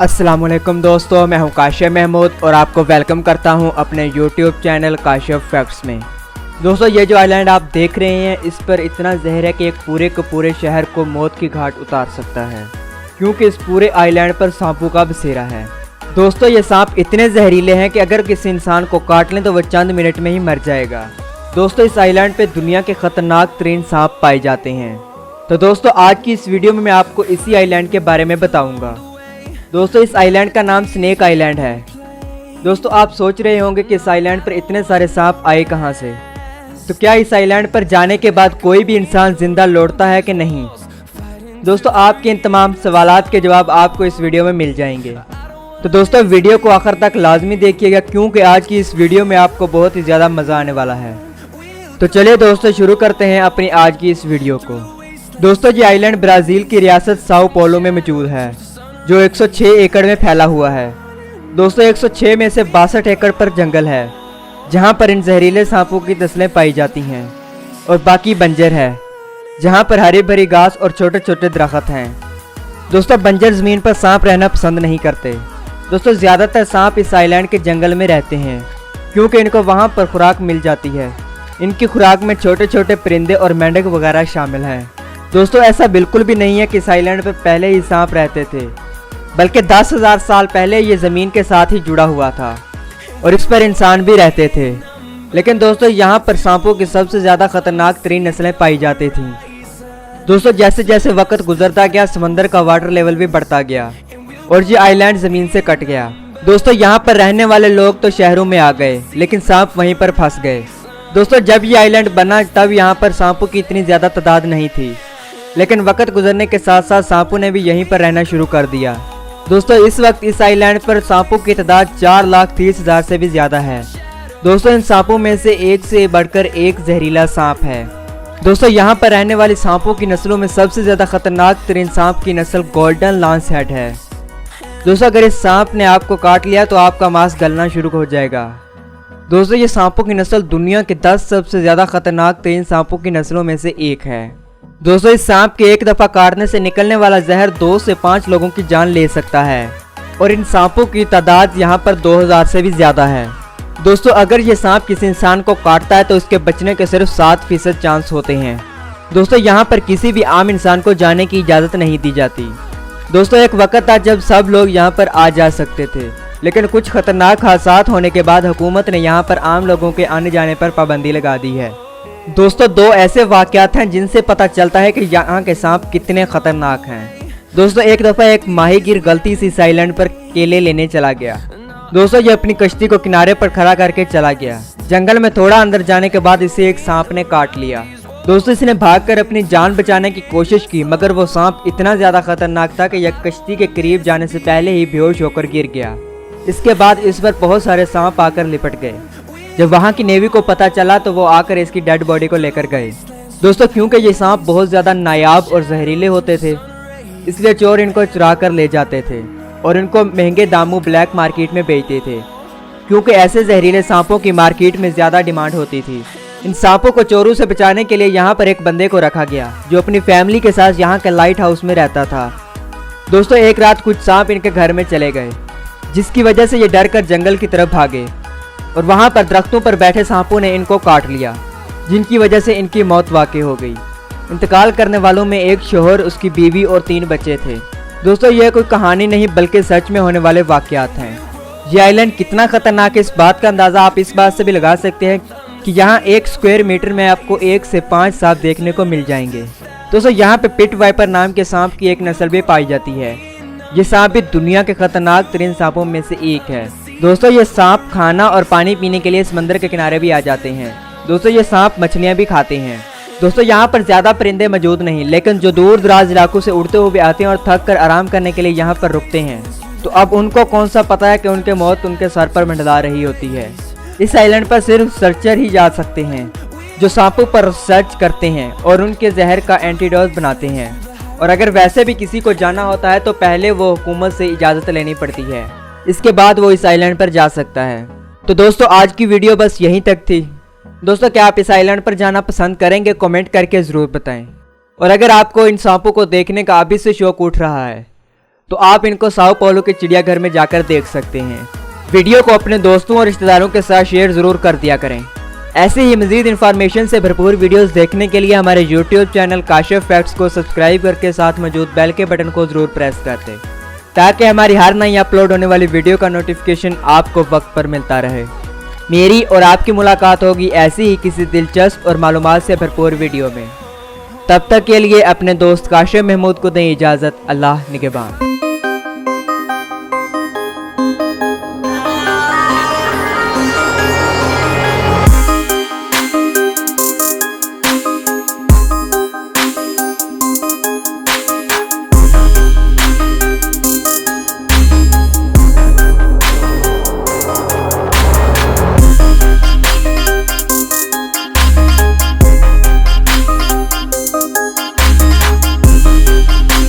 अस्सलामुअलैकुम दोस्तों, मैं हूं काशिफ महमूद और आपको वेलकम करता हूं अपने यूट्यूब चैनल काशिफ फैक्ट्स में। दोस्तों, ये जो आइलैंड आप देख रहे हैं, इस पर इतना जहर है कि एक पूरे के पूरे शहर को मौत की घाट उतार सकता है, क्योंकि इस पूरे आइलैंड पर सांपों का बसेरा है। दोस्तों, ये सांप इतने जहरीले हैं कि अगर किसी इंसान को काट लें तो वह चंद मिनट में ही मर जाएगा। दोस्तों, इस आइलैंड पे दुनिया के खतरनाक तरीन सांप पाए जाते हैं। तो दोस्तों, आज की इस वीडियो में मैं आपको इसी आइलैंड के बारे में बताऊंगा। दोस्तों, इस आइलैंड का नाम स्नेक आइलैंड है। दोस्तों, आप सोच रहे होंगे कि इस आइलैंड पर इतने सारे सांप आए कहां से। तो क्या इस आइलैंड पर जाने के बाद कोई भी इंसान जिंदा लौटता है कि नहीं? दोस्तों, आपके इन तमाम सवालात के जवाब आपको इस वीडियो में मिल जाएंगे। तो दोस्तों, वीडियो को आखिर तक लाजमी देखिएगा, क्योंकि आज की इस वीडियो में आपको बहुत ही ज़्यादा मज़ा आने वाला है। तो चलिए दोस्तों, शुरू करते हैं अपनी आज की इस वीडियो को। दोस्तों, ये आइलैंड ब्राज़ील की रियासत साओ पोलो में मौजूद है, जो 106 एकड़ में फैला हुआ है। दोस्तों, 106 में से 62 एकड़ पर जंगल है, जहां पर इन जहरीले सांपों की नस्लें पाई जाती हैं, और बाकी बंजर है, जहां पर हरी भरी घास और छोटे छोटे दरख्त हैं। दोस्तों, बंजर ज़मीन पर सांप रहना पसंद नहीं करते। दोस्तों, ज़्यादातर सांप इस आइलैंड के जंगल में रहते हैं, क्योंकि इनको वहां पर खुराक मिल जाती है। इनकी खुराक में छोटे छोटे परिंदे और मेंढक वगैरह शामिल हैं। दोस्तों, ऐसा बिल्कुल भी नहीं है कि इस आइलैंड पर पहले ही सांप रहते थे, बल्कि 10,000 साल पहले ये ज़मीन के साथ ही जुड़ा हुआ था और इस पर इंसान भी रहते थे। लेकिन दोस्तों, यहाँ पर सांपों की सबसे ज़्यादा खतरनाक तरीन नस्लें पाई जाती थीं। दोस्तों, जैसे जैसे वक्त गुजरता गया, समंदर का वाटर लेवल भी बढ़ता गया और ये आइलैंड ज़मीन से कट गया। दोस्तों, यहाँ पर रहने वाले लोग तो शहरों में आ गए, लेकिन सांप वहीं पर फंस गए। दोस्तों, जब ये आइलैंड बना तब यहाँ पर सांपों की इतनी ज़्यादा तादाद नहीं थी, लेकिन वक्त गुजरने के साथ साथ सांपों ने भी यहीं पर रहना शुरू कर दिया। दोस्तों, इस वक्त इस आइलैंड पर सांपों की तादाद 4,30,000 से भी ज़्यादा है। दोस्तों, इन सांपों में से एक से बढ़कर एक जहरीला सांप है। दोस्तों, यहाँ पर रहने वाली सांपों की नस्लों में सबसे ज़्यादा खतरनाक तरीन सांप की नस्ल गोल्डन लॉन्स हेड है। दोस्तों, अगर इस सांप ने आपको काट लिया तो आपका मांस गलना शुरू हो जाएगा। दोस्तों, ये सांपों की नस्ल दुनिया के 10 सबसे ज़्यादा खतरनाक तरीन सांपों की नस्लों में से एक है। दोस्तों, इस सांप के एक दफ़ा काटने से निकलने वाला जहर 2 से 5 लोगों की जान ले सकता है, और इन सांपों की तादाद यहाँ पर 2000 से भी ज़्यादा है। दोस्तों, अगर ये सांप किसी इंसान को काटता है तो इसके बचने के सिर्फ 7% चांस होते हैं। दोस्तों, यहाँ पर किसी भी आम इंसान को जाने की इजाज़त नहीं दी जाती। दोस्तों, एक वक्त था जब सब लोग यहाँ पर आ जा सकते थे, लेकिन कुछ खतरनाक हादसात होने के बाद हुकूमत ने यहाँ पर आम लोगों के आने जाने पर पाबंदी लगा दी है। दोस्तों, 2 ऐसे वाक़यात हैं जिनसे पता चलता है कि यहाँ के सांप कितने खतरनाक हैं। दोस्तों, एक दफ़ा एक माहीगीर गलती से इस आइलैंड पर केले लेने चला गया। दोस्तों, ये अपनी कश्ती को किनारे पर खड़ा करके चला गया। जंगल में थोड़ा अंदर जाने के बाद इसे एक सांप ने काट लिया। दोस्तों, इसने भागकर अपनी जान बचाने की कोशिश की, मगर वो सांप इतना ज़्यादा खतरनाक था कि यह कश्ती के करीब जाने से पहले ही बेहोश होकर गिर गया। इसके बाद इस पर बहुत सारे सांप आकर लिपट गए। जब वहाँ की नेवी को पता चला तो वो आकर इसकी डेड बॉडी को लेकर गए। दोस्तों, क्योंकि ये सांप बहुत ज़्यादा नायाब और जहरीले होते थे, इसलिए चोर इनको चुरा कर ले जाते थे और इनको महंगे दामों ब्लैक मार्केट में बेचते थे, क्योंकि ऐसे जहरीले सांपों की मार्केट में ज़्यादा डिमांड होती थी। इन सांपों को चोरों से बचाने के लिए यहाँ पर एक बंदे को रखा गया, जो अपनी फैमिली के साथ यहाँ के लाइट हाउस में रहता था। दोस्तों, एक रात कुछ सांप इनके घर में चले गए, जिसकी वजह से ये डर कर जंगल की तरफ भागे और वहां पर दरख्तों पर बैठे सांपों ने इनको काट लिया, जिनकी वजह से इनकी मौत वाक़ई हो गई। इंतकाल करने वालों में एक शोहर, उसकी बीवी और 3 बच्चे थे। दोस्तों, यह कोई कहानी नहीं बल्कि सच में होने वाले वाक़यात हैं। यह आइलैंड कितना खतरनाक है, इस बात का अंदाज़ा आप इस बात से भी लगा सकते हैं कि यहाँ 1 स्क्वायर मीटर में आपको 1 से 5 सांप देखने को मिल जाएंगे। दोस्तों, यहाँ पे पिट वाइपर नाम के सांप की एक नस्ल भी पाई जाती है। ये सांप भी दुनिया के खतरनाक तरीन सांपों में से एक है। दोस्तों, ये सांप खाना और पानी पीने के लिए समंदर के किनारे भी आ जाते हैं। दोस्तों, ये सांप मछलियाँ भी खाते हैं। दोस्तों, यहाँ पर ज़्यादा परिंदे मौजूद नहीं, लेकिन जो दूर दराज इलाकों से उड़ते हुए आते हैं और थक कर आराम करने के लिए यहाँ पर रुकते हैं, तो अब उनको कौन सा पता है कि उनकी मौत उनके सर पर मंडरा रही होती है। इस आइलैंड पर सिर्फ सर्चर ही जा सकते हैं, जो सांपों पर रिसर्च करते हैं और उनके जहर का एंटीडोट बनाते हैं। और अगर वैसे भी किसी को जाना होता है तो पहले वो हुकूमत से इजाज़त लेनी पड़ती है, इसके बाद वो इस आइलैंड पर जा सकता है। तो दोस्तों, आज की वीडियो बस यहीं तक थी। दोस्तों, क्या आप इस आइलैंड पर जाना पसंद करेंगे? कमेंट करके ज़रूर बताएं। और अगर आपको इन सांपों को देखने का अभी से शौक उठ रहा है तो आप इनको साओ पाउलो के चिड़ियाघर में जाकर देख सकते हैं। वीडियो को अपने दोस्तों और रिश्तेदारों के साथ शेयर ज़रूर कर दिया करें। ऐसे ही मज़ीद इन्फॉर्मेशन से भरपूर वीडियोस देखने के लिए हमारे यूट्यूब चैनल काशिफ फैक्ट्स को सब्सक्राइब करके साथ मौजूद बेल के बटन को ज़रूर प्रेस कर दें, ताकि हमारी हर नई अपलोड होने वाली वीडियो का नोटिफिकेशन आपको वक्त पर मिलता रहे। मेरी और आपकी मुलाकात होगी ऐसी ही किसी दिलचस्प और मालूमात से भरपूर वीडियो में। तब तक के लिए अपने दोस्त काशिफ महमूद को दें इजाज़त। अल्लाह निगहबान।